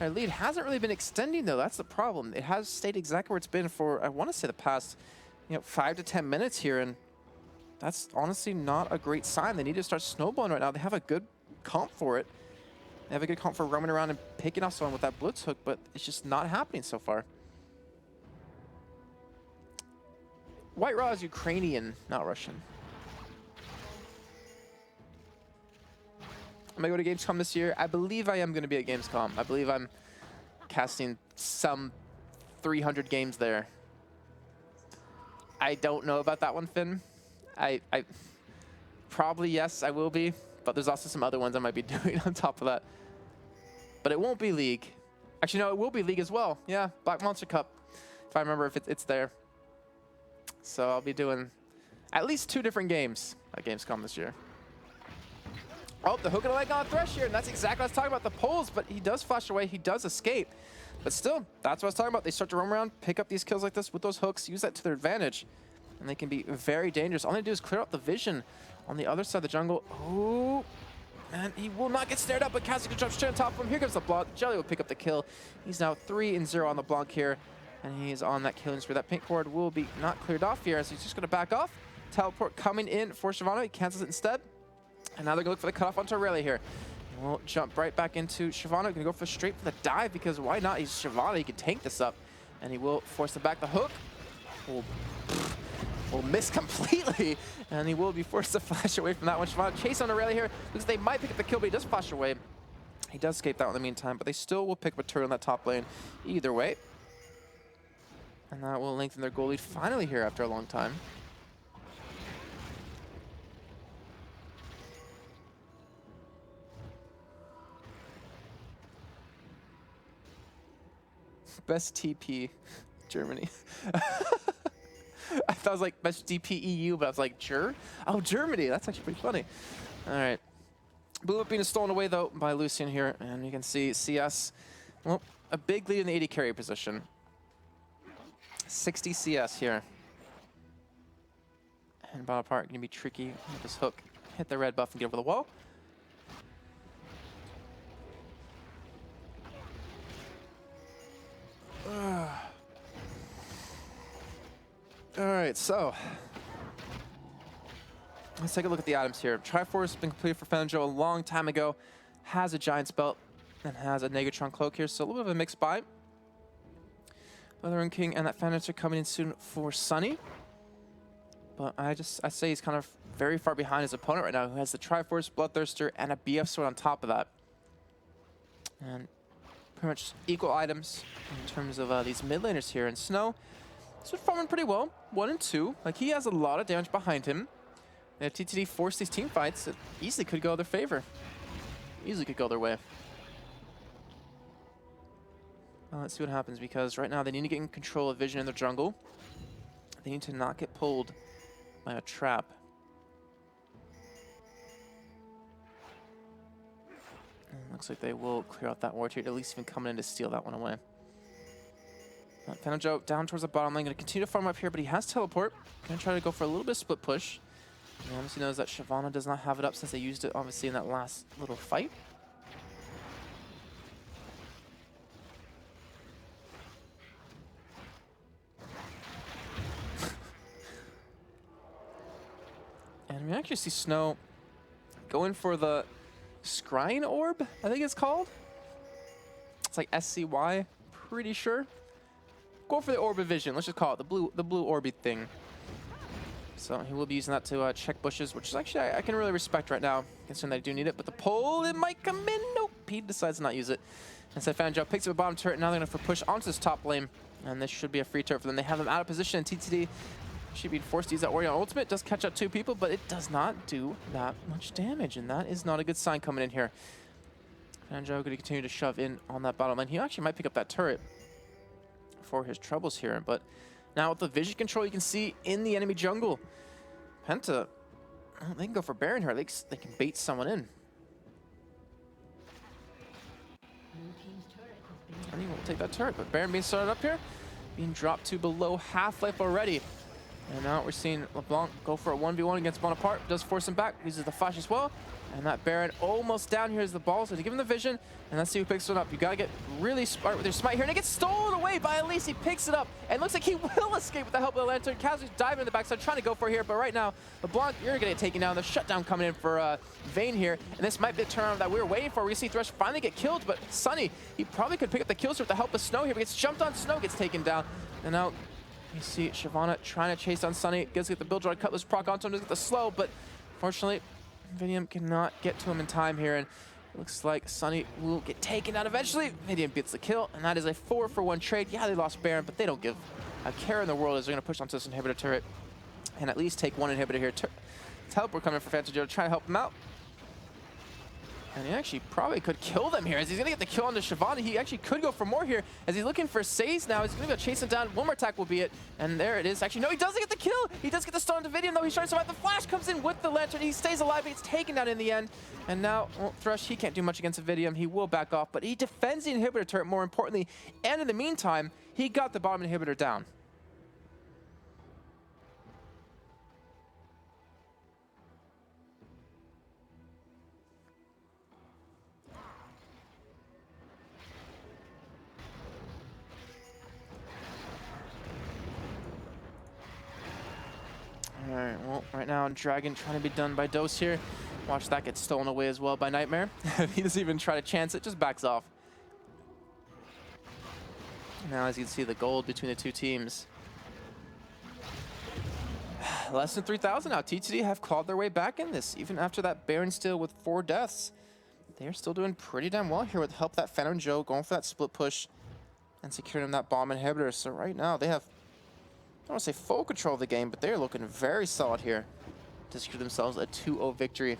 Our lead hasn't really been extending though, that's the problem. It has stayed exactly where it's been for, I want to say, the past, you know, 5 to 10 minutes here, and that's honestly not a great sign. They need to start snowballing right now. They have a good comp for it. They have a good comp for roaming around and picking off someone with that blitz hook, but it's just not happening so far. White Raw is Ukrainian, not Russian. Am I going to Gamescom this year? I believe I am going to be at Gamescom. I believe I'm casting some 300 games there. I don't know about that one, Finn. I probably, yes, I will be, but there's also some other ones I might be doing on top of that. But it won't be League. Actually, no, it will be League as well. Yeah, Black Monster Cup, if I remember if it's there. So I'll be doing at least 2 different games at Gamescom this year. Oh, the hook and a leg on Thresh here, and that's exactly what I was talking about, the pulls, but he does flash away, he does escape. But still, that's what I was talking about. They start to roam around, pick up these kills like this with those hooks, use that to their advantage, and they can be very dangerous. All they do is clear out the vision on the other side of the jungle. Oh, and he will not get snared up, but Cassidy jumps straight on top of him. Here comes the block. Jelly will pick up the kill. He's now 3-0 on the block here, and he's on that killing spree. That pink ward will be not cleared off here, as he's just going to back off. Teleport coming in for Shyvana. He cancels it instead. And now they're going to look for the cutoff onto Aurelia here. And we'll jump right back into Shyvana. Going to go for straight for the dive, because why not? He's Shyvana. He can tank this up. And he will force it back. The hook will miss completely. And he will be forced to flash away from that one. Shyvana chase on Aurelia here, because they might pick up the kill, but he does flash away. He does escape that one in the meantime, but they still will pick up a turret in that top lane either way. And that will lengthen their goal lead finally here after a long time. Best TP, Germany. I thought it was like best DP EU, but I was like, Oh, Germany. That's actually pretty funny. All right. Blue up being stolen away, though, by Lucian here. And you can see CS, well, a big lead in the 80 carry position. 60 CS here. And bottom part going to be tricky with this hook. Hit the red buff and get over the wall. All right, so let's take a look at the items here. Triforce has been completed for Fenjo a long time ago. Has a Giant's Belt and has a Negatron Cloak here, so a little bit of a mixed buy. Rune King and that Fenrir coming in soon for Sunny. But I say he's kind of very far behind his opponent right now, who has the Triforce, Bloodthirster, and a BF sword on top of that. And pretty much equal items in terms of these mid laners here. And Snow, he's been farming pretty well, 1 and 2. Like, he has a lot of damage behind him. And if TTD forced these team fights, it easily could go their favor. Easily could go their way. Well, let's see what happens, because right now they need to get in control of vision in the jungle. They need to not get pulled by a trap. Looks like they will clear out that ward here, at least even coming in to steal that one away. Phantom Joe down towards the bottom lane, going to continue to farm up here, but he has teleport. Going to try to go for a little bit of split push. He obviously knows that Shyvana does not have it up since they used it, obviously, in that last little fight. And we actually see Snow going for the Scrying Orb, I think it's called. It's like SCY, pretty sure. Go for the Orb of Vision, let's just call it the blue Orby thing. So he will be using that to check bushes, which is actually, I can really respect right now, considering that I do need it. But the pull, it might come in. Nope, he decides to not use it. Instead, Phantom Pics up a bottom turret. Now they're going to push onto this top lane. And this should be a free turret for them. They have them out of position, and TTD should be forced to use that Warrior ultimate. Does catch up 2 people, but it does not do that much damage. And that is not a good sign coming in here. Phantom going to continue to shove in on that bottom lane. He actually might pick up that turret for his troubles here, but now with the vision control you can see in the enemy jungle, Penta, well, they can go for Baron here. They can bait someone in. And he won't take that turret, but Baron being started up here, being dropped to below half life already. And now we're seeing LeBlanc go for a 1v1 against Bonaparte. Does force him back, uses the flash as well. And that Baron almost down here is the ball, so to give him the vision, and let's see who picks it up. You gotta get really smart with your smite here, and it gets stolen away by Elise. He picks it up, and looks like he will escape with the help of the Lantern. Kazu's diving in the backside, trying to go for it here, but right now, LeBlanc, you're gonna get taken down. The shutdown coming in for Vayne here, and this might be the turnaround that we were waiting for. We see Thresh finally get killed, but Sunny, he probably could pick up the kill with the help of Snow here, but gets jumped on. Snow gets taken down, and now you see Shyvana trying to chase down Sunny. Gets to get the Build Droid Cutlass proc onto him to get the slow, but fortunately, Vidium cannot get to him in time here, and it looks like Sunny will get taken down eventually. Vidium gets the kill, and that is a 4-for-1 trade. Yeah, they lost Baron, but they don't give a care in the world as they're going to push onto this inhibitor turret and at least take one inhibitor here. Teleport coming for Phantom Joe to try to help him out. And he actually probably could kill them here as he's going to get the kill onto Shyvana. He actually could go for more here as he's looking for Saze now. He's going to go chase him down. One more attack will be it. And there it is. Actually, no, he doesn't get the kill. He does get the stun to Vidium, though. He's trying to survive. The flash comes in with the Lantern. He stays alive, but he's taken down in the end. And now, well, Thresh, he can't do much against Vidium. He will back off, but he defends the inhibitor turret more importantly. And in the meantime, he got the bottom inhibitor down. Alright, well, right now, Dragon trying to be done by Dose here. Watch that get stolen away as well by Nightmare. He doesn't even try to chance it, just backs off. Now, as you can see, the gold between the two teams. Less than 3,000 now. TTD have clawed their way back in this, even after that Baron steal with 4 deaths. They're still doing pretty damn well here with the help of that Phantom Joe going for that split push and securing him that bomb inhibitor. So right now, they have, I don't want to say full control of the game, but they're looking very solid here to secure themselves a 2-0 victory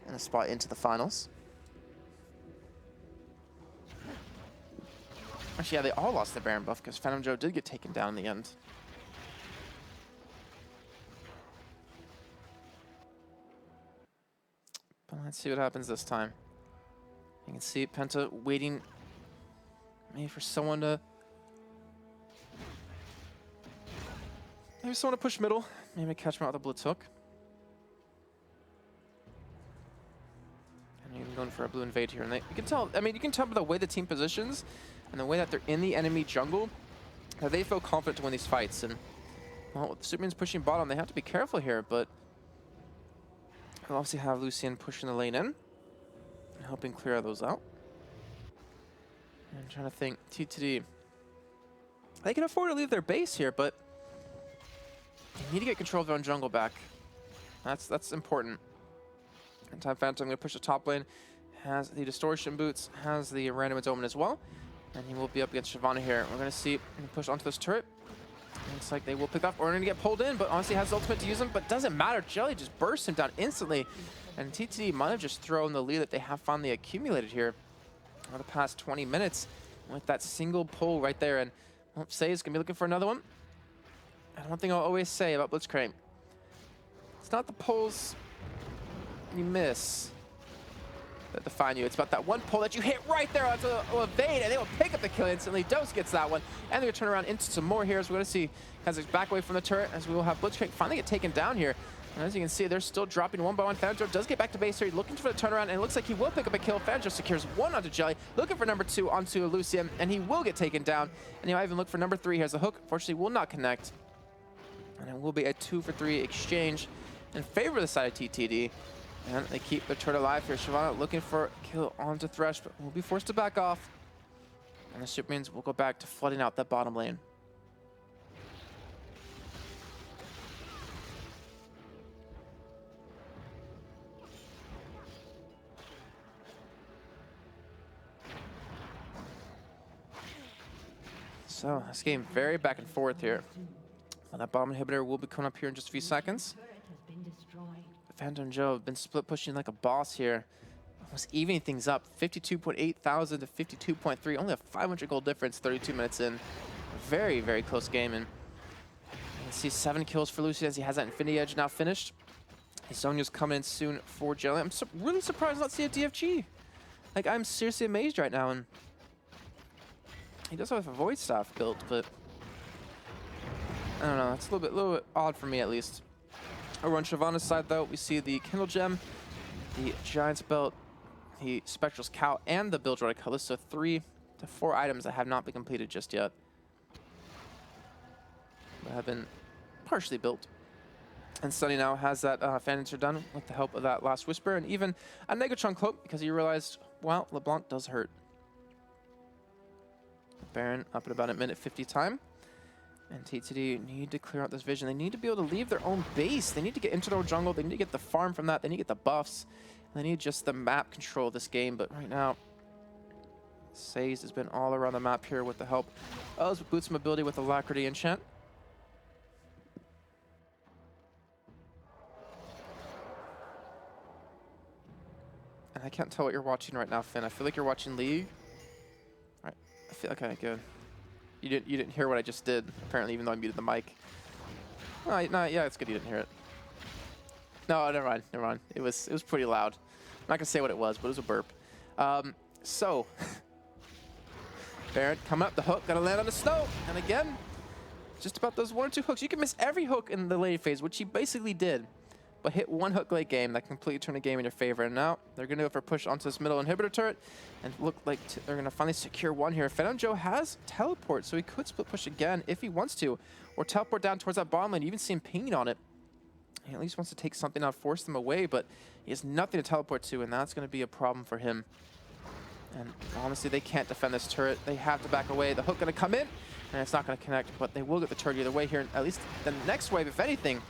and a spot into the finals. Actually, yeah, they all lost their Baron buff because Phantom Joe did get taken down in the end. But let's see what happens this time. You can see Penta waiting maybe for someone to... Maybe someone to push middle. Maybe catch him out with a Blitz Hook. And even going for a blue invade here. And you can tell, I mean, you can tell by the way the team positions and the way that they're in the enemy jungle that they feel confident to win these fights. And, well, with Superman's pushing bottom, they have to be careful here, but we'll obviously have Lucian pushing the lane in and helping clear those out. And I'm trying to think, TTD, they can afford to leave their base here, but they need to get control of their own jungle back. That's important. And Time Phantom going to push the top lane, has the Distortion Boots, has the Random Omen as well, and he will be up against Shyvana here. We're going to see him push onto this turret. Looks like they will pick up. We're going to get pulled in, but honestly has the ultimate to use him, but doesn't matter. Jelly just bursts him down instantly, and TTD might have just thrown the lead that they have finally accumulated here over the past 20 minutes with that single pull right there. And well, Say's going to be looking for another one. And one thing I'll always say about Blitzcrank, it's not the pulls you miss, that define you. It's about that one pull that you hit right there onto a evade, and they will pick up the kill instantly. Dose gets that one, and they're going to turn around into some more here. So we're going to see Kazakhs back away from the turret, as we will have Blitzcrank finally get taken down here. And as you can see, they're still dropping one by one. Fanjo does get back to base here, looking for the turnaround, and it looks like he will pick up a kill. Fanjo secures one onto Jelly, looking for number 2 onto Lucian, and he will get taken down. And he'll even look for number 3. Here's the hook. Fortunately, will not connect. And it will be a 2-for-3 exchange in favor of the side of TTD. And they keep the turret alive here. Shyvana looking for a kill onto Thresh, but will be forced to back off. And the Supermans will go back to flooding out that bottom lane. So this game very back and forth here. Well, that bomb inhibitor will be coming up here in just a few seconds. Phantom Joe have been split pushing like a boss here. Almost evening things up. 52.8 thousand to 52.3. Only a 500 gold difference 32 minutes in. Very, very close game. And you can see 7 kills for Lucian as he has that Infinity Edge now finished. Sonya's coming in soon for Jelly. I'm really surprised not to see a DFG. Like, I'm seriously amazed right now. And he does have a Void Staff built, but I don't know. It's a little bit odd for me, at least. Over on Shyvana's side, though, we see the Kindle Gem, the Giant's Belt, the Spectral's Cow, and the Bilgewater Cutlass. So 3 to 4 items that have not been completed just yet, but have been partially built. And Sunny now has that Phantom done with the help of that Last Whisper, and even a Negatron Cloak, because he realized, well, LeBlanc does hurt. Baron up at about a minute 50 time. And TTD need to clear out this vision. They need to be able to leave their own base. They need to get into their own jungle. They need to get the farm from that. They need to get the buffs. And they need just the map control of this game. But right now, Saze has been all around the map here with the help of Boots' mobility with Alacrity enchant. And I can't tell what you're watching right now, Finn. I feel like you're watching League. All right. I feel okay, good. You didn't hear what I just did, apparently, even though I muted the mic. No, yeah, it's good you didn't hear it. No, never mind. It was pretty loud. I'm not gonna say what it was, but it was a burp. So Baron coming up the hook, gotta land on the snow, and again, just about those 1 or 2 hooks. You can miss every hook in the late phase, which he basically did, but hit 1 hook late game that completely turned the game in your favor. And now they're gonna go for a push onto this middle inhibitor turret, and look like they're gonna finally secure 1 here. Phantom Joe has teleport, so he could split push again if he wants to, or teleport down towards that bottom lane. You even see him pinging on it. He at least wants to take something out, force them away, but he has nothing to teleport to, and that's gonna be a problem for him. And honestly, they can't defend this turret. They have to back away. The hook gonna come in, and it's not gonna connect, but they will get the turret either way here. At least the next wave, if anything.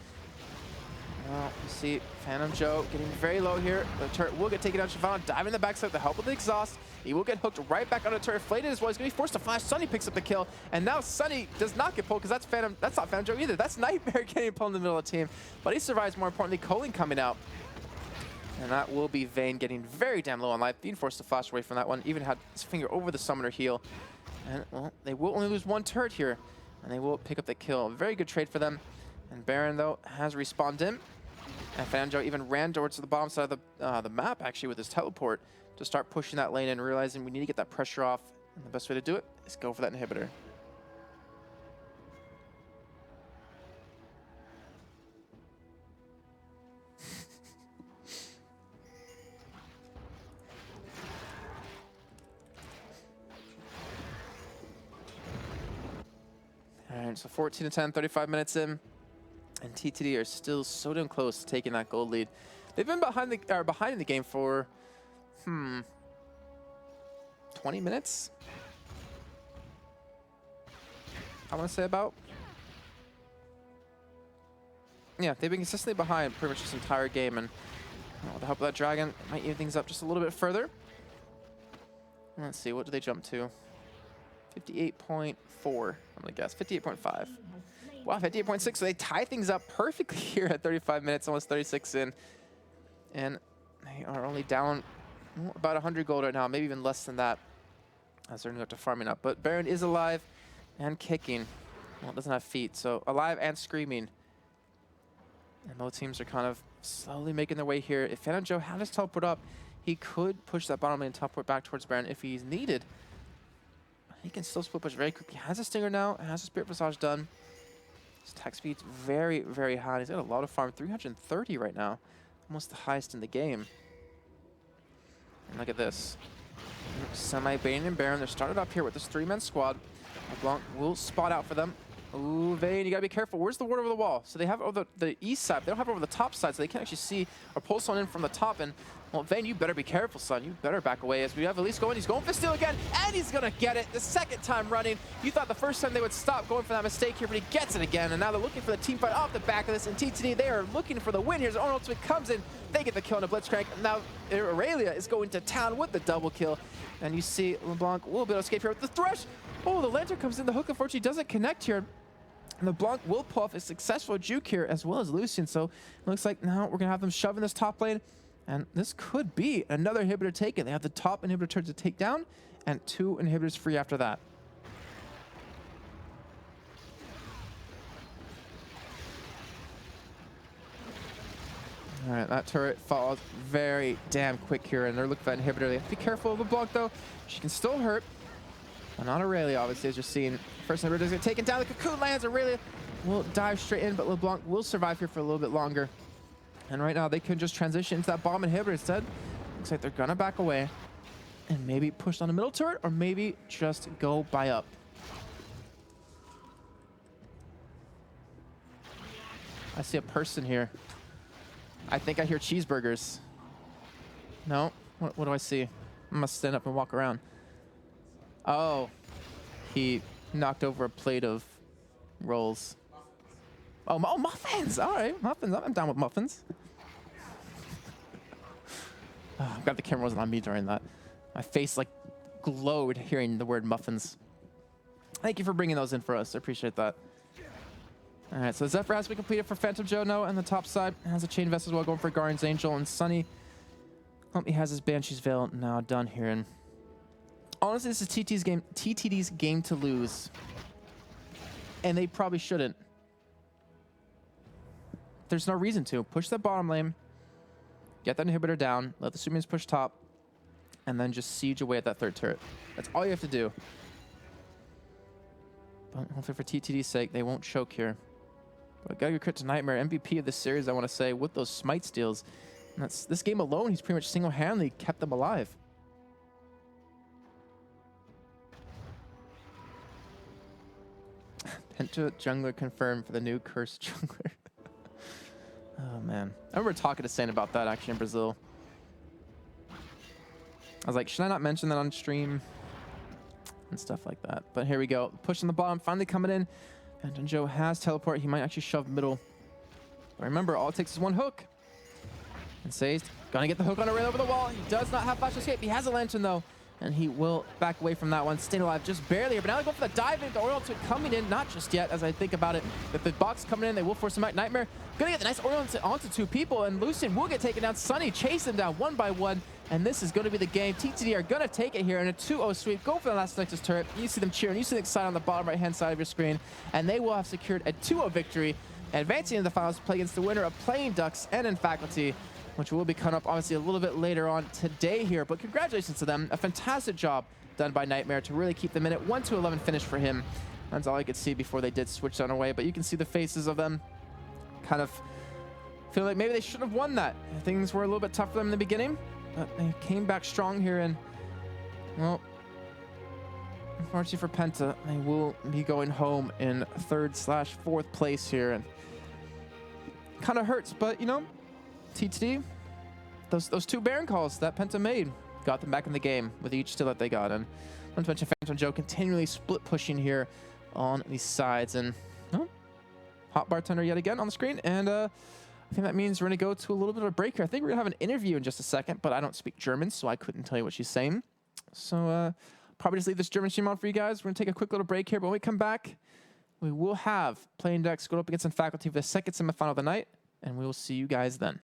Well, you see Phantom Joe getting very low here. The turret will get taken out. Shyvana diving in the backside with the help of the exhaust. He will get hooked right back on the turret. Flayed as well. He's going to be forced to flash. Sunny picks up the kill. And now Sunny does not get pulled because that's not Phantom Joe either. That's Nightmare getting pulled in the middle of the team. But he survives, more importantly. Cologne coming out. And that will be Vayne getting very damn low on life, being forced to flash away from that one. Even had his finger over the summoner heal. And, well, they will only lose 1 turret here. And they will pick up the kill. Very good trade for them. And Baron, though, has respawned in. And Fanjo even ran towards the bottom side of the map, actually, with his teleport to start pushing that lane and realizing we need to get that pressure off. And the best way to do it is go for that inhibitor. All right, so 14 to 10, 35 minutes in. And TTD are still so damn close to taking that gold lead. They've been behind in the game for 20 minutes. I want to say about. Yeah, they've been consistently behind pretty much this entire game, and with the help of that dragon, it might even things up just a little bit further. Let's see, what do they jump to? 58.4, I'm gonna guess. 58.5. Wow, 58.6, so they tie things up perfectly here at 35 minutes, almost 36 in. And they are only down about 100 gold right now, maybe even less than that, as they're going to farming up. But Baron is alive and kicking. Well, it doesn't have feet, so alive and screaming. And both teams are kind of slowly making their way here. If Phantom Joe had his teleport up, He could push that bottom lane top port back towards Baron if he's needed. He can still split push very quickly. Has a Stinger now, has a Spirit Visage done. His attack speed's very, very high. He's got a lot of farm, 330 right now. Almost the highest in the game. And look at this. Semi-Bane and Baron, they're started up here with this 3-man squad. LeBlanc will spot out for them. Ooh, Vayne, you gotta be careful. Where's the ward over the wall? So they have it over the east side, but they don't have it over the top side, so they can't actually see or pulse on in from the top. And, well, Vayne, you better be careful, son. You better back away as we have Elise going. He's going for steal again, and he's gonna get it the second time running. You thought the first time they would stop going for that mistake here, but he gets it again. And now they're looking for the team fight off the back of this. And TTD, they are looking for the win here as Arnold Ultimate comes in. They get the kill on a Blitzcrank. Now Aurelia is going to town with the double kill. And you see LeBlanc will be able to escape here with the Thresh. Oh, the Lantern comes in. The hook, unfortunately, doesn't connect here. And LeBlanc will pull off a successful juke here as well as Lucian. So it looks like now we're going to have them shove in this top lane. And this could be another inhibitor taken. They have the top inhibitor to take down and 2 inhibitors free after that. All right, that turret falls very damn quick here, and they're looking for that inhibitor. They have to be careful of LeBlanc, though. She can still hurt. But not Aurelia, obviously, as you're seeing. First inhibitor is going to take it down. The cocoon lands. Aurelia will dive straight in, but LeBlanc will survive here for a little bit longer. And right now, they can just transition into that bomb inhibitor instead. Looks like they're going to back away and maybe push on the middle turret, or maybe just go buy up. I see a person here. I think I hear cheeseburgers. No? What do I see? I must stand up and walk around. Oh, he knocked over a plate of rolls. Oh, muffins! All right, muffins. I'm down with muffins. Oh, I'm glad the camera wasn't on me during that. My face like glowed hearing the word muffins. Thank you for bringing those in for us. I appreciate that. All right, so Zephyr has to be completed for Phantom Jono, and the top side has a Chain Vest as well, going for Guardian's Angel, and Sunny. He has his Banshee's Veil now done here, and honestly, this is TTD's game to lose, and they probably shouldn't. There's no reason to. Push that bottom lane, get that inhibitor down, let the Sumians push top, and then just siege away at that third turret. That's all you have to do. But hopefully for TTD's sake, they won't choke here. But gotta give credit to Nightmare, MVP of this series, I want to say, with those smite steals. And that's, this game alone, he's pretty much single-handedly kept them alive. Penta jungler confirmed for the new cursed jungler. Oh, man. I remember talking to Sane about that, actually, in Brazil. I was like, should I not mention that on stream? And stuff like that. But here we go. Push on the bottom, finally coming in. And Joe has teleport. He might actually shove middle. But remember, all it takes is one hook. And Say's gonna get the hook on a rail over the wall. He does not have flash escape. He has a lantern, though. And he will back away from that one. Staying alive just barely here. But now they go for the dive in. The Oriental coming in. Not just yet, as I think about it. If the box coming in, they will force him out. Nightmare gonna get the nice Oriental onto 2 people. And Lucian will get taken down. Sunny chase them down 1 by 1. And this is going to be the game. TTD are going to take it here in a 2-0 sweep. Go for the last Nexus turret. You see them cheering. You see them excited on the bottom right-hand side of your screen. And they will have secured a 2-0 victory, advancing into the finals to play against the winner of Playing Ducks and in Faculty, which will be coming up, obviously, a little bit later on today here. But congratulations to them. A fantastic job done by Nightmare to really keep them in it. 1-11 finish for him. That's all I could see before they did switch on away. But you can see the faces of them kind of feel like maybe they should have won that. Things were a little bit tough for them in the beginning. But they came back strong here, and, well, unfortunately for Penta, they will be going home in 3rd/4th place here, and kind of hurts, but, you know, TTD, those 2 Baron calls that Penta made got them back in the game with each steal that they got, and not to mention Phantom Joe continually split pushing here on these sides, and, well, hot bartender yet again on the screen, and, I think that means we're going to go to a little bit of a break here. I think we're going to have an interview in just a second, but I don't speak German, so I couldn't tell you what she's saying. So probably just leave this German stream on for you guys. We're going to take a quick little break here, but when we come back, we will have Playing Decks go up against some Faculty for the second semifinal of the night, and we will see you guys then.